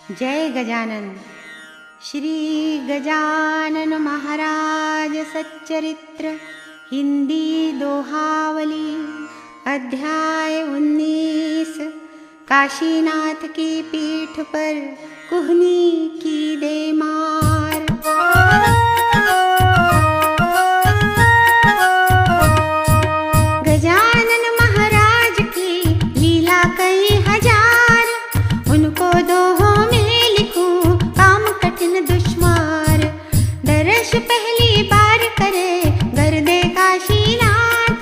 जय गजानन। श्री गजानन महाराज सच्चरित्र हिंदी दोहावली अध्याय 19। काशीनाथ की पीठ पर कुहनी की दे मार। गजानन महाराज की लीला कई हजार, उनको दोहों में लिखूं काम कठिन दुश्वार। दर्श पहली बार करे गर्दे काशीनाथ,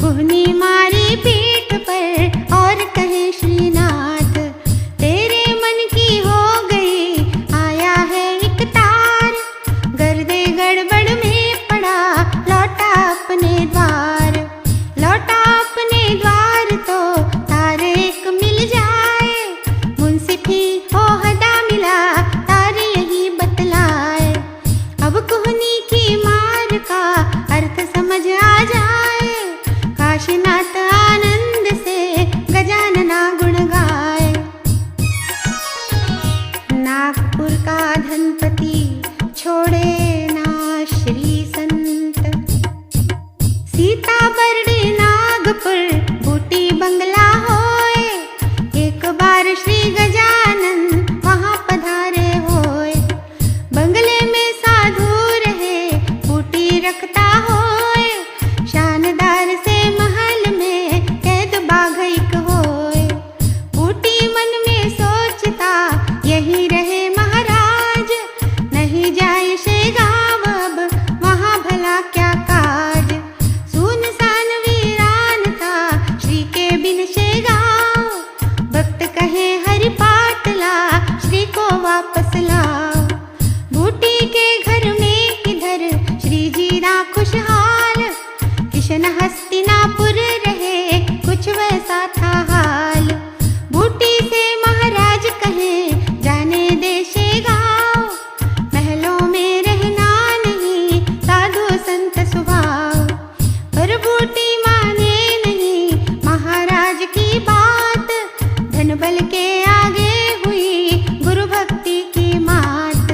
कुहनी मारी पीठ पर और कहे श्रीनाथ। तेरे मन की हो गई आया है एक तार, गर्दे गड़बड़ में पड़ा लौटा अपने द्वार। लौटा अपने द्वार तो तारे एक मिल जाए, मुंसिफी ओहदा मिला तारे यही बतलाए। अब कुहनी की मार का अर्थ समझ आ जाए, काशीनाथ आनंद से गजानना गुण गाए। नागपुर का धनपति छोड़े ना श्री संत, सीता बरड़े नागपुर बूटी बंगला होए। एक बार श्री गजानन वहाँ पधारे होए। बंगले में साधु रहे बूटी रखता होए, शानदार से महल में कैद बाघइक होए। बूटी मन में सोचता यही रहे महाराज, नहीं जाए से गाँव अब वहाँ भला क्या काज। सुनसान वीरान था श्री के बिन से गाँव, भक्त कहे हरि पाटला श्री को वापस लाओ। बूटी के घर में इधर श्री जी ना खुशहाल, किशन हस्तिनापुर रहे कुछ वैसा था हाल। बूटी से महाराज कहे जाने दे से गाँव, महलों में रहना नहीं साधु संत स्वभाव। पर बूटी माने नहीं महाराज की बात, धन बल के आगे हुई गुरु भक्ति की मात।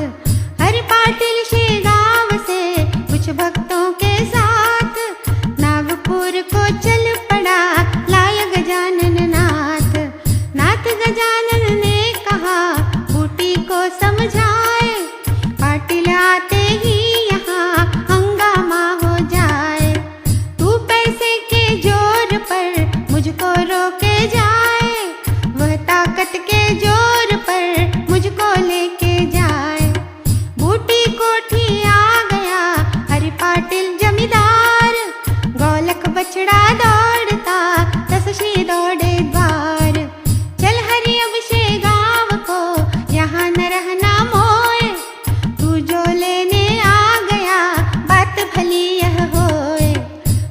हरि पाटिल से गाँव से कुछ भक्तों के साथ, नागपुर को चल पड़ा लाय गजानन नाथ। नाथ गजानन ने कहा बूटी को समझाए, पाटिल आते ही यहाँ हंगामा हो जाए। तू पैसे के जोर पर मुझको रोके जाए, वह ताकत के जोर पर मुझको लेके जाए। बूटी कोठी आ गया हरि पाटिल जमींदार, गोलक बछड़ा दौड़ता दस श्री दौड़े द्वार। चल हरि अब से गाँव को यहाँ न रहना मोए, तू जो लेने आ गया बात भली यह होए।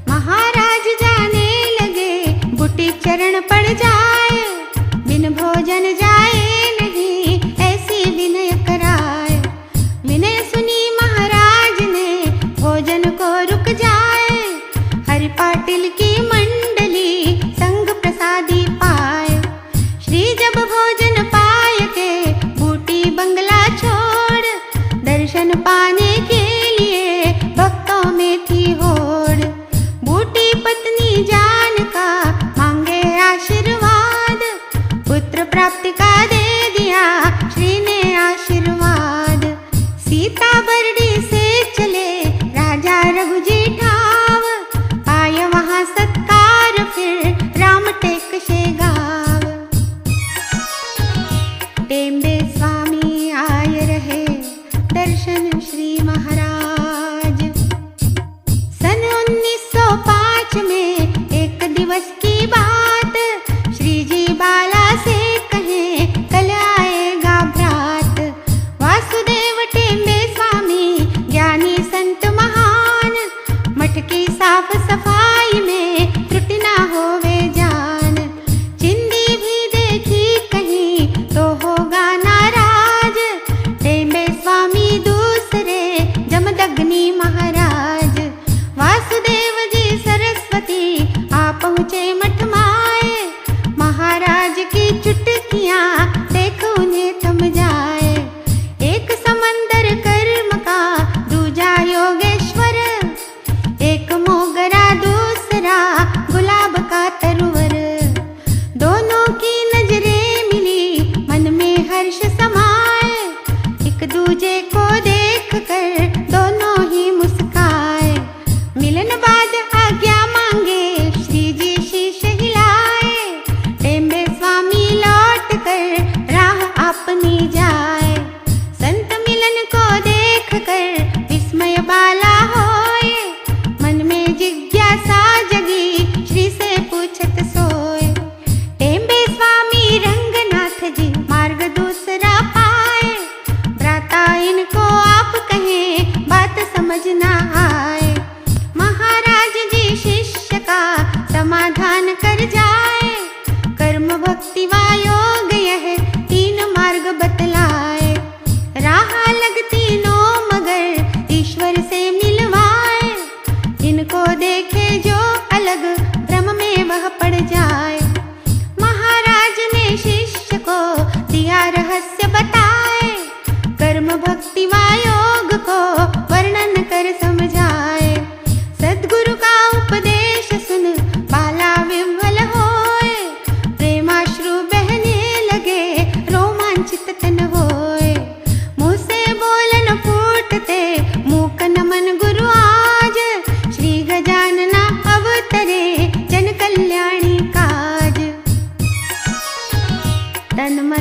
महाराज जाने लगे बूटी चरण पड़ जाए, बिन भोजन जाए नहीं ऐसी विनय कराए। विनय सुनी महाराज ने भोजन को रुक जाए, हरि पाटिल की मंडली संग प्रसादी पाए। श्री जब भोजन पाय के बूटी बंगला छोड़, दर्शन पाने के लिए भक्तों में थी होड़। बूटी पत्नी जान का मांगे आशीर्वाद, पुत्र प्राप्ति का दे दिया श्री ने आशीर्वाद। सीता बरड़ी से चले राजा रघुजी ठाव, पाय वहाँ सत्कार फिर राम टेक से गाव। टेम्बे स्वामी आए रहे दर्शन श्री महाराज। सन 1905 में एक दिवस की बात, श्री जी बाला से कहे कल आएगा भ्रात। वासुदेव टेम्बे स्वामी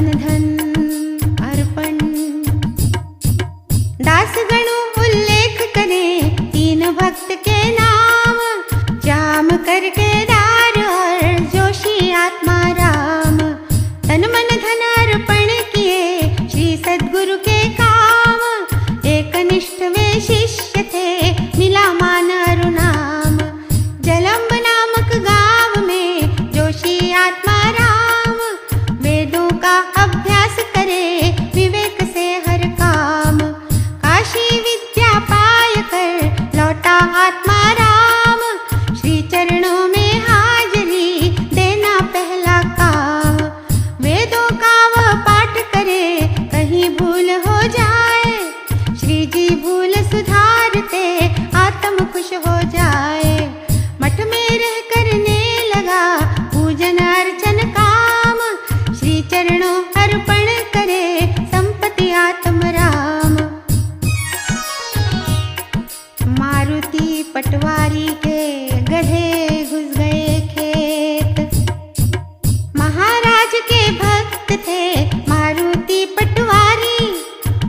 मन धन अर्पण। दास गणु उल्लेख करे तीन भक्त के नाम, जाम करके दार और जोशी आत्मा राम। तन मन धन अर्पण किए श्री सद्गुरु के काम, एक निष्ठ वे शिष्य थे मिला मान अरु नाम। जलंब नामक गांव में जोशी आत्मा राम, वेदों का अभ्यास करे विवेक से हर काम। काशी विद्या पाय कर लौटा आत्मा राम, श्री चरणों में हाजरी देना पहला काम। वेदों का वह पाठ करे कहीं भूल हो जाए, श्री जी भूल सुधारते आत्म खुश हो जाए। मठ में रह करने लगा पूजन अर्चन काम, श्री चरणों अर्पण करे संपत्ति आत्म राम। मारुति पटवारी के गधे घुस गए खेत, महाराज के भक्त थे मारुति पटवारी।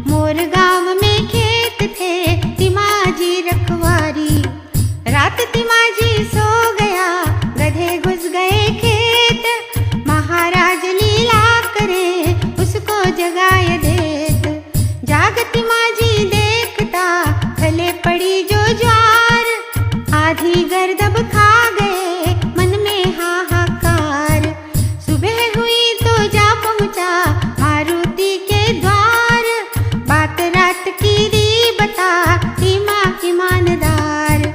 मोर गांव में खेत थे तिमाजी रखवारी, रात तिमाजी सो गया गधे घुस गए खेत। महाराज लीला करे उसको जगाए देत, जाग तिमाजी देखता खले पड़ी जो ज्वार। आधी गर्दब खा गए मन में हाहाकार, सुबह हुई तो जा पहुंचा मारुति के द्वार। बात रात की दी बता तीमा ईमानदार,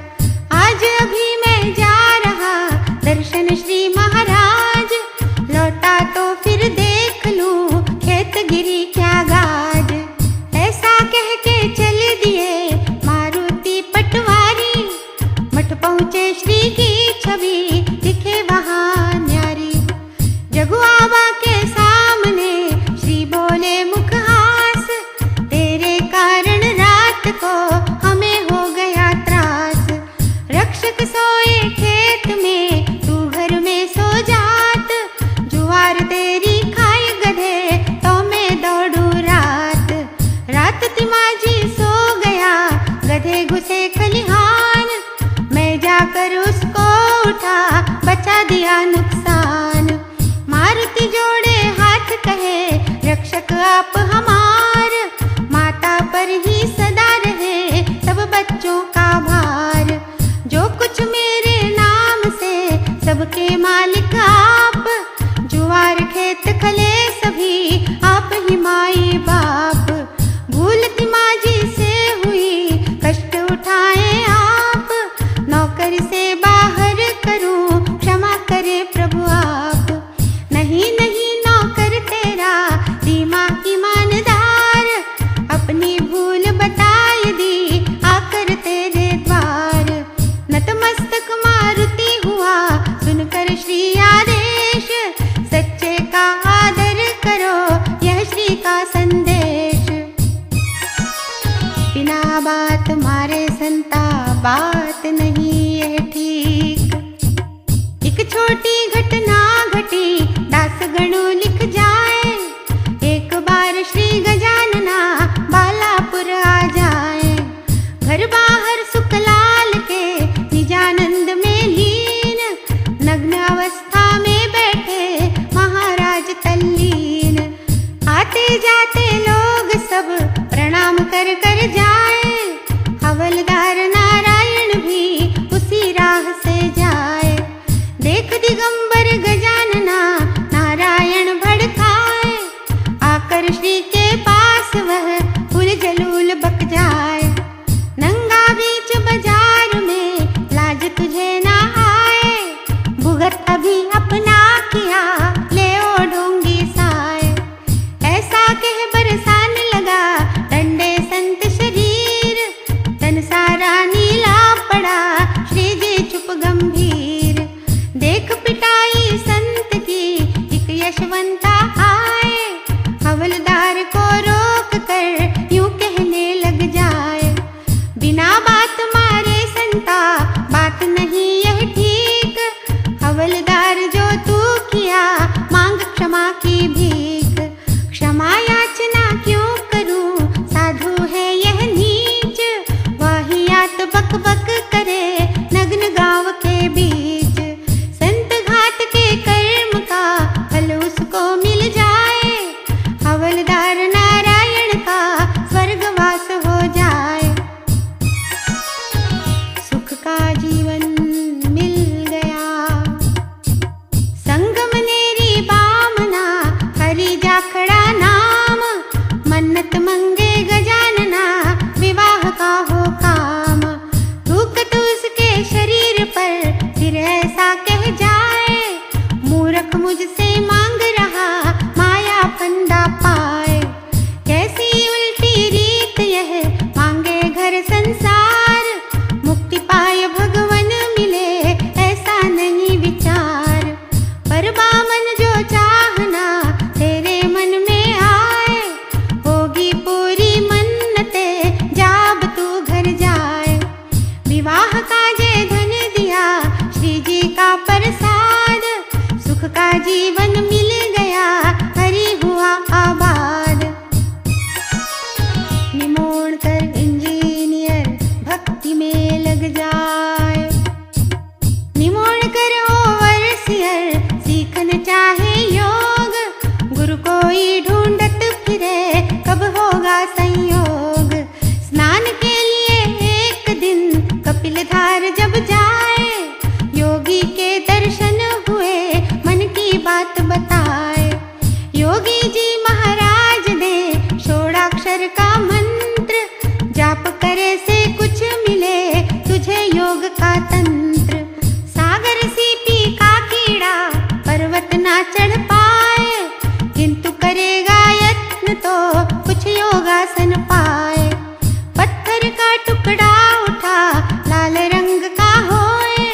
आज अभी मैं जा रहा दर्शन श्री महाराज। लौटा तो फिर देख लूं खेत गिरी क्या गाज। ऐसा कह के चल दिए मारुति पटवारी, मठ पहुँचे श्री की छवि दिखे वहाँ न्यारी। जगु बाबा के सामने श्री बोले मुख हास, तेरे कारण रात को हमें हो गया त्रास। रक्षक सोए खेत में तू घर में सो जात, जुआर तेरी खाई गधे तो मैं दौड़ू रात। रात तिमाजी सो गया गधे घुसे खलिहान, मैं जाकर उसको उठा बचा दिया नुकसान। मारुति जोड़े हाथ कहे रक्षक आप हमार, माता पर ही सदा रहे सब बच्चों का भार। जो कुछ मेरे नाम से सबके मालिक आप, जुआर खेत खले सभी आप ही माई बाप। भूल तिमाजी से हुई कष्ट उठाए आप, नौकर से बाहर करूं क्षमा करे प्रभु आप। नहीं नहीं नौकर तेरा धीमा ईमानदार, अपनी भूल बताई दी आकर तेरे द्वार। नतमस्तक मारुति हुआ सुनकर श्री आदेश, सच्चे का आदर करो यह श्री का संदेश। बिना बात मारे संता बात नहीं है ठीक, एक छोटी घटना घटी दास गणु लिख जाए। एक बार श्री गजानना बालापुर आ जाए, घर बाहर सुखलाल के निजानंद में लीन। नग्न अवस्था में बैठे महाराज तल्लीन, आते जाते लोग सब प्रणाम कर कर जाए। हवलदार नारायण भी उसी राह से जाए, देख दिगंबर गजानना नारायण भड़काए। आकर श्री के पास वह फूल जलूल बक जाए, नंगा बीच बाजार में लाज तुझे ना आए। भुगत अभी अपना किया ले ओ ढोंगी साए, ऐसा कह बरसाने लगा डंडे संत शरीर। तन सारा नीला पड़ा श्री जी चुप गंभीर, देख पिटाई संत की एक यशवंता आए। हवलदार कोई ढूंढत फिरे कब होगा संयोग। स्नान के लिए एक दिन कपिलधार जब जाए, योगी के दर्शन हुए मन की बात बताए। योगी जी महाराज ने षोडाक्षर का मंत्र, जाप करे से कुछ मिले तुझे योग का तंत्र। सागर सीपी का कीड़ा पर्वत ना चढ़ पाए, किंतु करेगा यत्न तो कुछ योगासन पाए। पत्थर का टुकड़ा उठा लाल रंग का होए,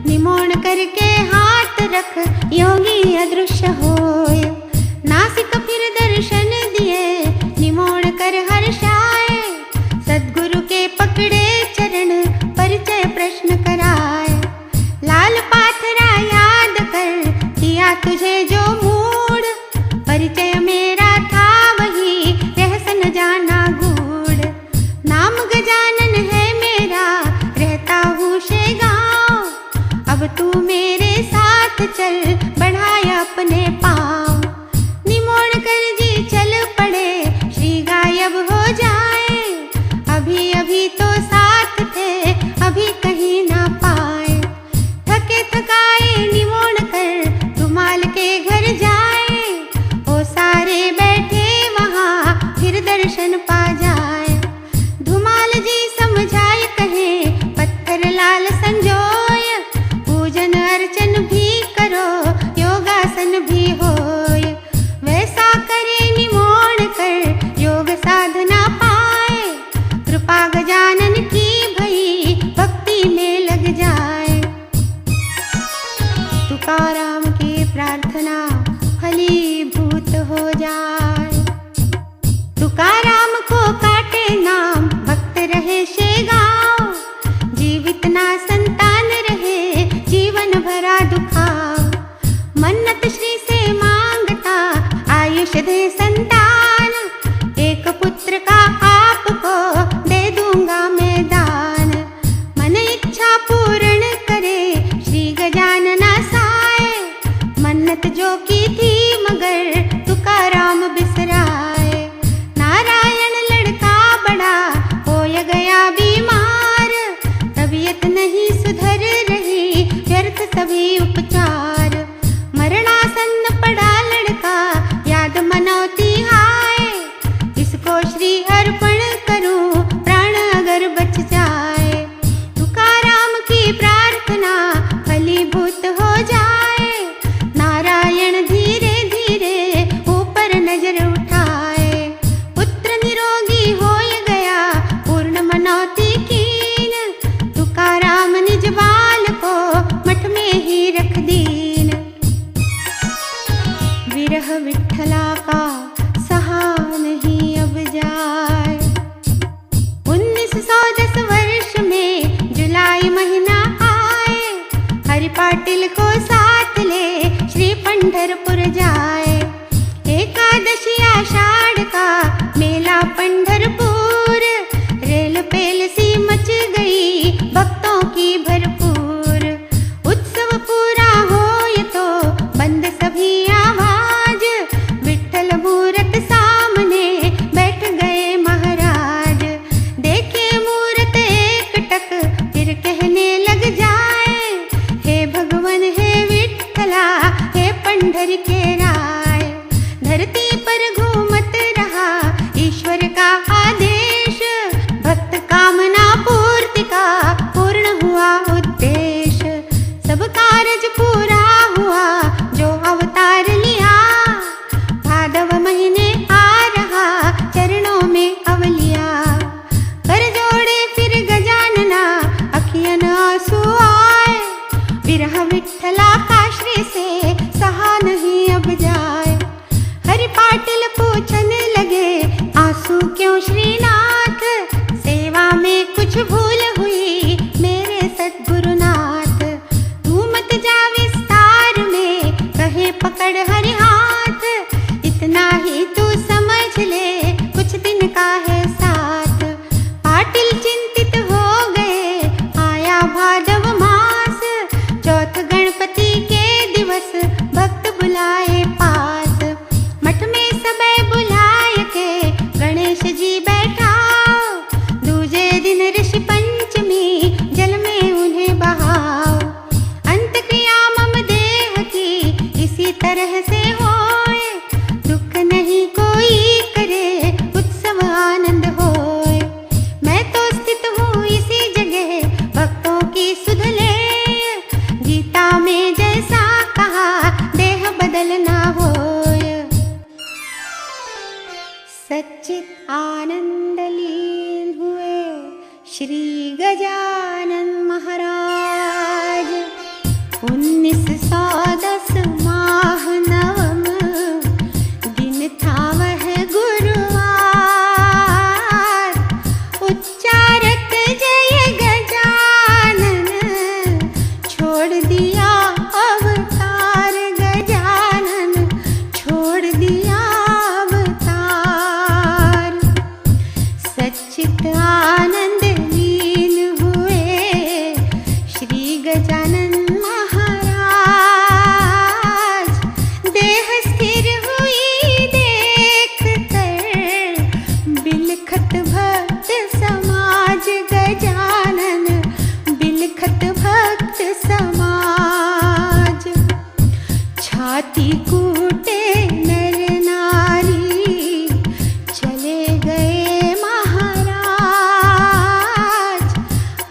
निमोण करके हाथ रख योगी अदृश्य होए। नासिक फिर दर्शन दिए निमोण कर हर्षाए, सद्गुरु के पकड़े चरण परिचय प्रश्न कराए। लाल पाथरा याद कर दिया तुझे जो मूड, परिचय मेरा था वही रहसन जाना गूढ़। नाम गजानन है मेरा रहता हूँ शेगांव, अब तू मेरे साथ चल बढ़ाए अपने पाँव। निमोण कर जी चल पड़े श्री गायब हो जाए, अभी अभी तो साथ थे अभी कहीं ना पाए। थके थकाए निमोण कर धुमाल के घर जाए, ओ सारे बैठे वहाँ फिर दर्शन पा जाए। धुमाल जी समझाए कहे पत्थर लाल संजोय, पूजन अर्चन भी करो योगासन भी होय। वैसा करे निमोण कर योग साधना पाए, कृपा गजानन की भई भक्ति में लग जाए। तुकाराम की प्रार्थना फलीभूत हो जाए। तुकाराम को काटे नाम भक्त रहे शेगांव, जीवित ना संतान रहे जीवन भरा दुखाव। मन्नत श्री से मांगता आयुष दे संतान, एक पुत्र का आपको दे दूंगा मैं दान। मन इच्छा पूर्ण करे श्री गजानना साए, मन्नत जो की थी मगर तुकाराम बिसराए। नारायण लड़का बड़ा होय गया बीमार, तबीयत नहीं सुधर रही व्यर्थ सभी उपचार। मरणासन्न पड़ा लड़का याद मनौती हाय, इसको श्री अर्पण करूं प्राण अगर बच जाए। तुकाराम की प्रार्थना फलीभूत हो जाए, नारायण धीरे धीरे ऊपर नजर उठाए। पुत्र निरोगी होय गया पूर्ण मनौती कीन, तुकाराम निज बाल को मठ में ही रख दीन। विरह विठ्ठला का सहा नहीं अब जाए। 1910 वर्ष में जुलाई महीना आए, हरि पाटिल को साथ ले श्री पंढरपुर जाए। एकादशी आषाढ़ का मेला पंढरपुर, रेल पेल सी मच गई भक्तों की भरपूर। उत्सव पूरा होय तो बंद सभी आवाज, विठ्ठल मूरत सामने बैठ गए महाराज। देखे मूरत एक टक फिर कहने लग जाए, हे भगवन हे विठ्ठला हे पंढर के राय। धरती पर घूमत रहा ईश्वर का आदेश, भक्त कामना पूर्ति का पूर्ण हुआ उद्देश्य। सब कारज पूरा हुआ जो अवतार लिया, भादव महीने आ रहा चरणों में अवलिया। कर जोड़े फिर गजानना अखियन आंसू आए, विरह विठ्ठला का श्री से सहा नहीं अब जाए। हरि पाटिल सच्चित आनंद लीन हुए श्री गजानन महाराज। 1910 माह नवम दिन था वह गुरुवार। उच्चारत जय गजानन छोड़ दिया अवतार। गजानन छोड़ दिया अवतार। सच्चित आनंद लीन हुए श्री गजानन महाराज। देह स्थिर हुई देख कर बिलखत भक्त समाज। गजानन बिलखत भक्त समाज। छाती कूटे नर नारी चले गए महाराज।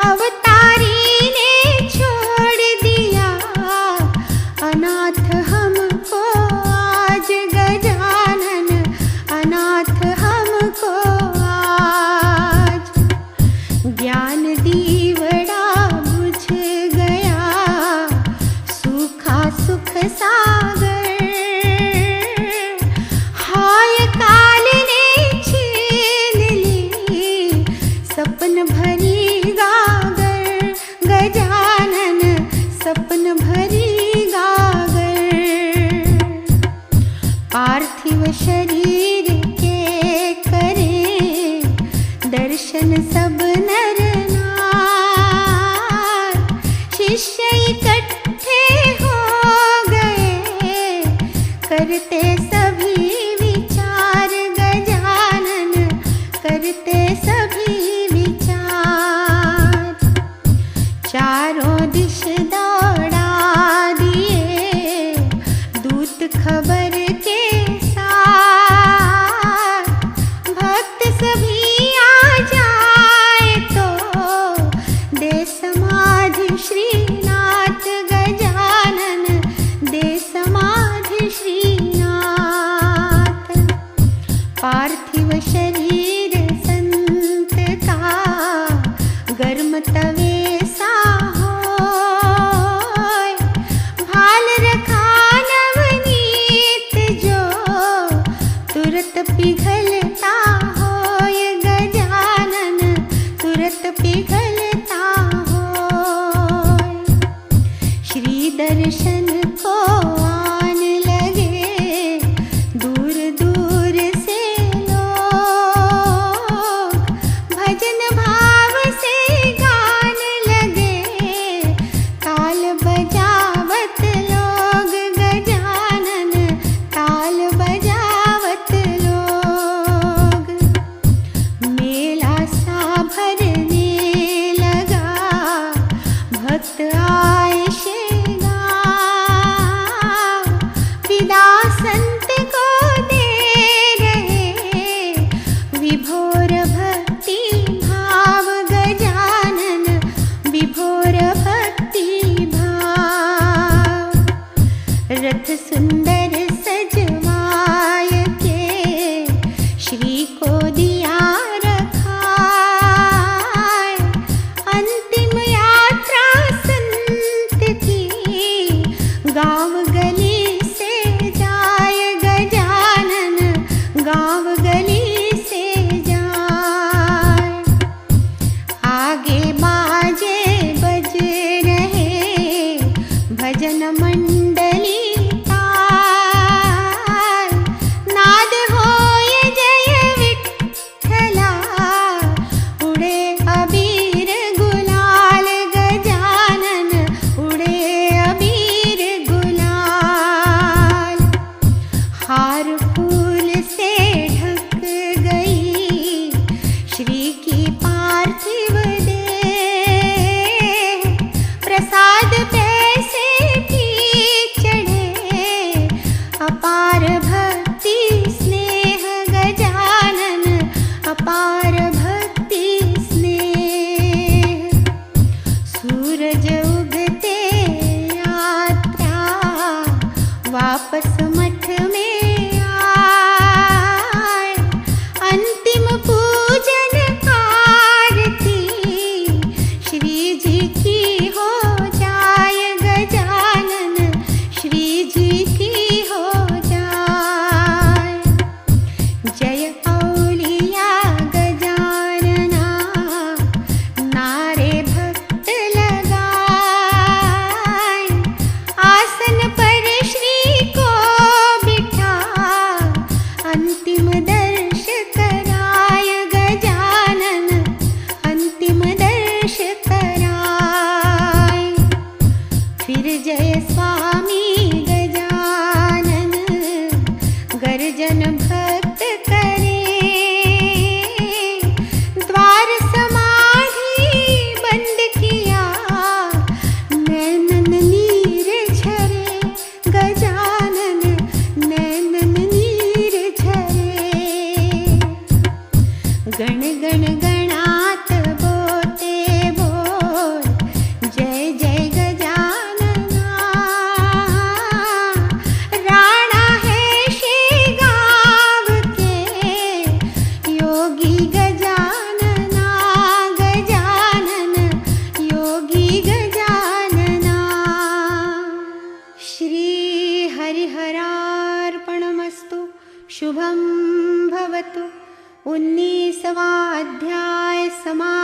अवतारी ने छोड़ दिया अनाथ हमको आज। गजानन अनाथ हमको आज। ज्ञान दीवड़ा बुझ गया सूखा सुख सागर। हाय काल ने छीन ली सपन भरी गागर। गजानन सपन भरी गागर। पार्थिव शरीर के करें दर्शन सब नर नार। शिष्य इकट्ठे हो गए करते सभी विचार। गजानन करते सभी विचार। चारों दिश दौड़ा दिए दूत खबर के साथ। भक्त सभी आ जाए तो दे समाधि श्रीनाथ। गजानन दे समाधि श्रीनाथ। पार्थिव शरीर संत का गर्म तवे सा होय। भाल रखा नवनीत जो तुरत पिघलता होय। गजानन तुरत पिघलता होय। श्री दर्शन को आने लगे दूर दूर से लोग। भजन भाव से गाने लगे ताल बजावत लोग। गजानन ताल बजावत लोग। अंतिम दर्श कराय गजानन, अंतिम दर्श कराय। फिर जय स्वामी गजानन, गर्जन भक्त करे। द्वार समाधि बंद किया, नैनन नीर झरे। गजानन नैनन नीर झरे। गण गण गणात बोते बोल, जय जय गजानना। राणा है शेगाव के योगी गजानना, गजानन योगी गजानना। श्री हरिहरार्पणमस्तु। शुभं भवतु। 19वां अध्याय समाप्त।